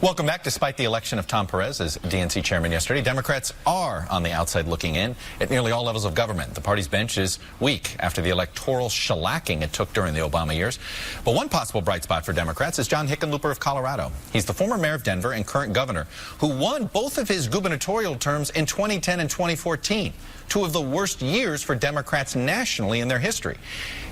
Welcome back. Despite the election of Tom Perez as DNC chairman yesterday, Democrats are on the outside looking in at nearly all levels of government. The party's bench is weak after the electoral shellacking it took during the Obama years. But one possible bright spot for Democrats is John Hickenlooper of Colorado. He's the former mayor of Denver and current governor who won both of his gubernatorial terms in 2010 and 2014, two of the worst years for Democrats nationally in their history.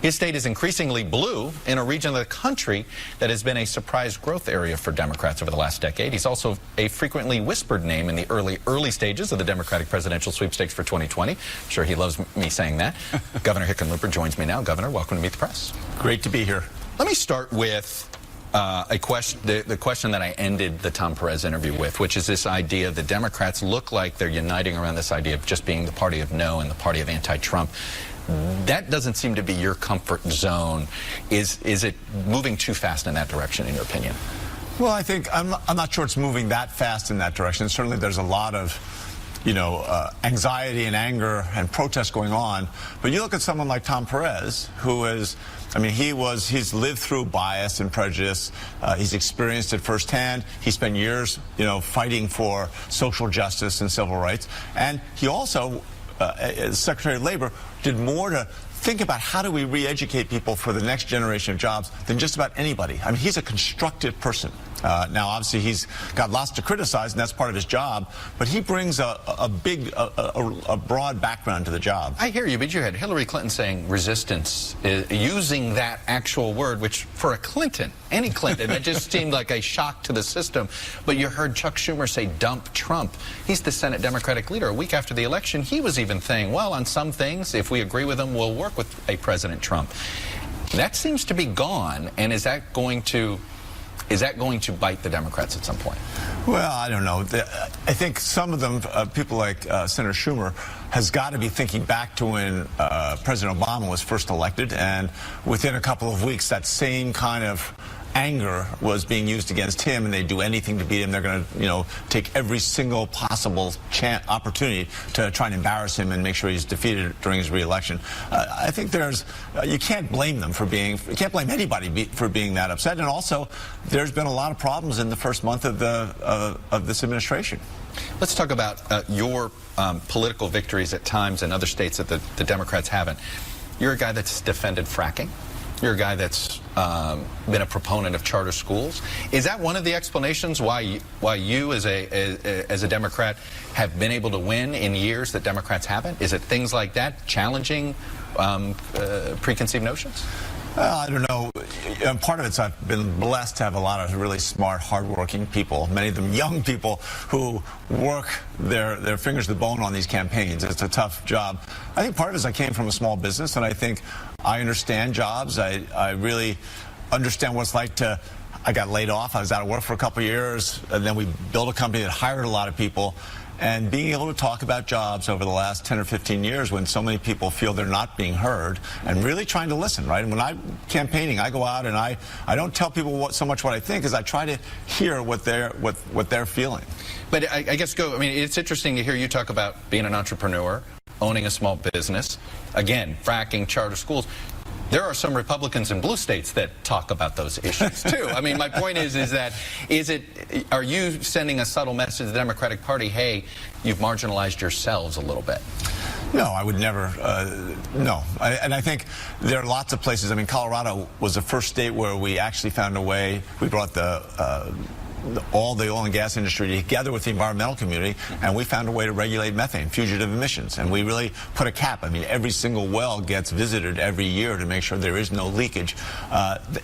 His state is increasingly blue in a region of the country that has been a surprise growth area for Democrats over the last decade. He's also a frequently whispered name in the early stages of the Democratic presidential sweepstakes for 2020. I'm sure he loves me saying that. Governor Hickenlooper joins me now. Governor, welcome to Meet the Press. Great to be here. Let me start with the question that I ended the Tom Perez interview with, which is this idea that Democrats look like they're uniting around this idea of just being the party of no and the party of anti-Trump. That doesn't seem to be your comfort zone. Is it moving too fast in that direction, in your opinion? Well, I think I'm not sure it's moving that fast in that direction. Certainly there's a lot of, anxiety and anger and protest going on. But you look at someone like Tom Perez, who is, he's lived through bias and prejudice. He's experienced it firsthand. He spent years, fighting for social justice and civil rights. And he also, as Secretary of Labor, did more to think about how do we re-educate people for the next generation of jobs than just about anybody. I mean, he's a constructive person. Now, obviously, he's got lots to criticize, and that's part of his job, but he brings a broad background to the job. I hear you, but you had Hillary Clinton saying resistance, using that actual word, which for a Clinton, any Clinton, it just seemed like a shock to the system. But you heard Chuck Schumer say dump Trump. He's the Senate Democratic leader. A week after the election, he was even saying, well, on some things, if we agree with him, we'll work with a President Trump. That seems to be gone, and is that going to bite the Democrats at some point? Well, I don't know. I think some of them, people like Senator Schumer, has got to be thinking back to when President Obama was first elected, and within a couple of weeks, that same kind of anger was being used against him, and they'd do anything to beat him. They're going to, take every single possible opportunity to try and embarrass him and make sure he's defeated during his re-election. I think you can't blame them you can't blame anybody for being that upset. And also, there's been a lot of problems in the first month of this administration. Let's talk about your political victories at times in other states that the Democrats haven't. You're a guy that's defended fracking. You're a guy that's been a proponent of charter schools. Is that one of the explanations why you as a Democrat have been able to win in years that Democrats haven't? Is it things like that, challenging preconceived notions? I don't know. Part of it's I've been blessed to have a lot of really smart, hardworking people, many of them young people who work their fingers to the bone on these campaigns. It's a tough job. I think part of it is I came from a small business, and I think I understand jobs. I really understand what it's like I got laid off. I was out of work for a couple of years, and then we built a company that hired a lot of people. And being able to talk about jobs over the last 10 or 15 years when so many people feel they're not being heard, and really trying to listen, right? And when I'm campaigning, I go out and I don't tell people so much what I think, as I try to hear what they're feeling. But I guess, it's interesting to hear you talk about being an entrepreneur, owning a small business, again, fracking, charter schools. There are some Republicans in blue states that talk about those issues, too. My point are you sending a subtle message to the Democratic Party, hey, you've marginalized yourselves a little bit? No, I would never, no. And I think there are lots of places. Colorado was the first state where we actually found a way. We brought all the oil and gas industry together with the environmental community, and we found a way to regulate methane, fugitive emissions, and we really put a cap. Every single well gets visited every year to make sure there is no leakage.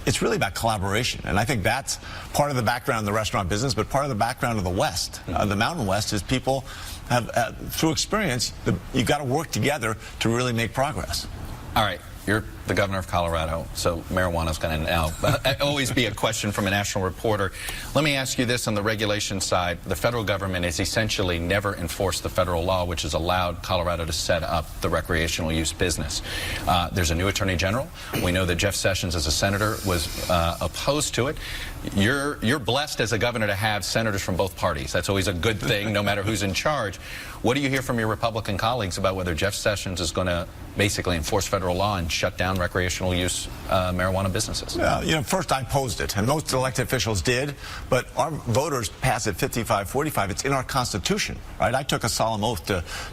It's really about collaboration, and I think that's part of the background of the restaurant business, but part of the background of the West. The Mountain West is people have, through experience, you've got to work together to really make progress. All right. You're the governor of Colorado, so marijuana is going to now always be a question from a national reporter. Let me ask you this on the regulation side. The federal government has essentially never enforced the federal law, which has allowed Colorado to set up the recreational use business. There's a new attorney general. We know that Jeff Sessions, as a senator, was opposed to it. You're blessed as a governor to have senators from both parties. That's always a good thing, no matter who's in charge. What do you hear from your Republican colleagues about whether Jeff Sessions is going to basically enforce federal law and shut down on recreational use marijuana businesses? First I opposed it, and most elected officials did, but our voters passed it 55-45. It's in our Constitution, right? I took a solemn oath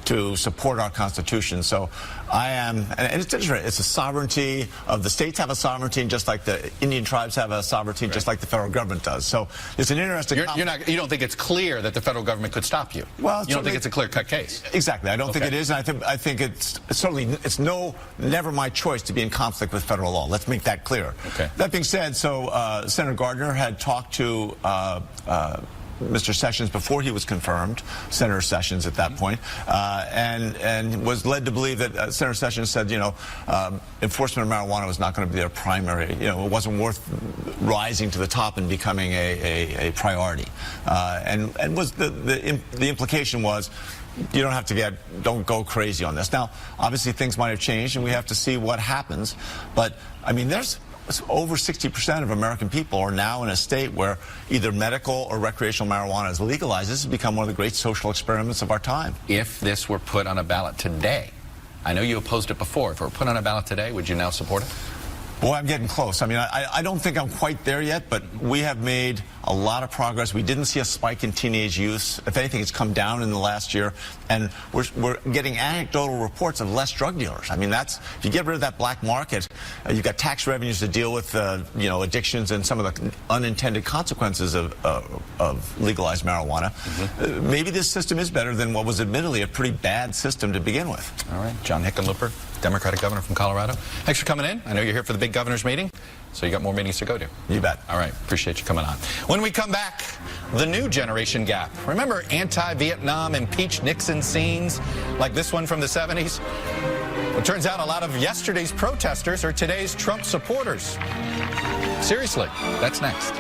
to support our Constitution, so I am, and it's different. It's a sovereignty of the states have a sovereignty, just like the Indian tribes have a sovereignty, just like the federal government does. So it's an interesting. You don't think it's clear that the federal government could stop you? Well, you don't think it's a clear-cut case? Exactly. I don't think it is, and I think it's certainly never my choice to be in conflict with federal law. Let's make that clear. Okay. That being said, Senator Gardner had talked to Mr. Sessions before he was confirmed, Senator Sessions at that point, and was led to believe that Senator Sessions said, enforcement of marijuana was not going to be their primary, it wasn't worth rising to the top and becoming a priority. And was the implication was, you don't have to don't go crazy on this. Now, obviously things might have changed and we have to see what happens, but I mean, there's over 60% of American people are now in a state where either medical or recreational marijuana is legalized. This has become one of the great social experiments of our time. If this were put on a ballot today, I know you opposed it before. If it were put on a ballot today, would you now support it? Boy, I'm getting close. I mean, I don't think I'm quite there yet, but we have made a lot of progress. We didn't see a spike in teenage use. If anything, it's come down in the last year, and we're getting anecdotal reports of less drug dealers. I mean, if you get rid of that black market, you've got tax revenues to deal with, addictions and some of the unintended consequences of legalized marijuana. Mm-hmm. Maybe this system is better than what was admittedly a pretty bad system to begin with. All right, John Hickenlooper, Democratic governor from Colorado. Thanks for coming in. I know you're here for the big governor's meeting, so you got more meetings to go to. You bet. All right, appreciate you coming on. When we come back, the new generation gap. Remember anti-Vietnam impeach Nixon scenes like this one from the 70s? Well, it turns out a lot of yesterday's protesters are today's Trump supporters. Seriously, that's next.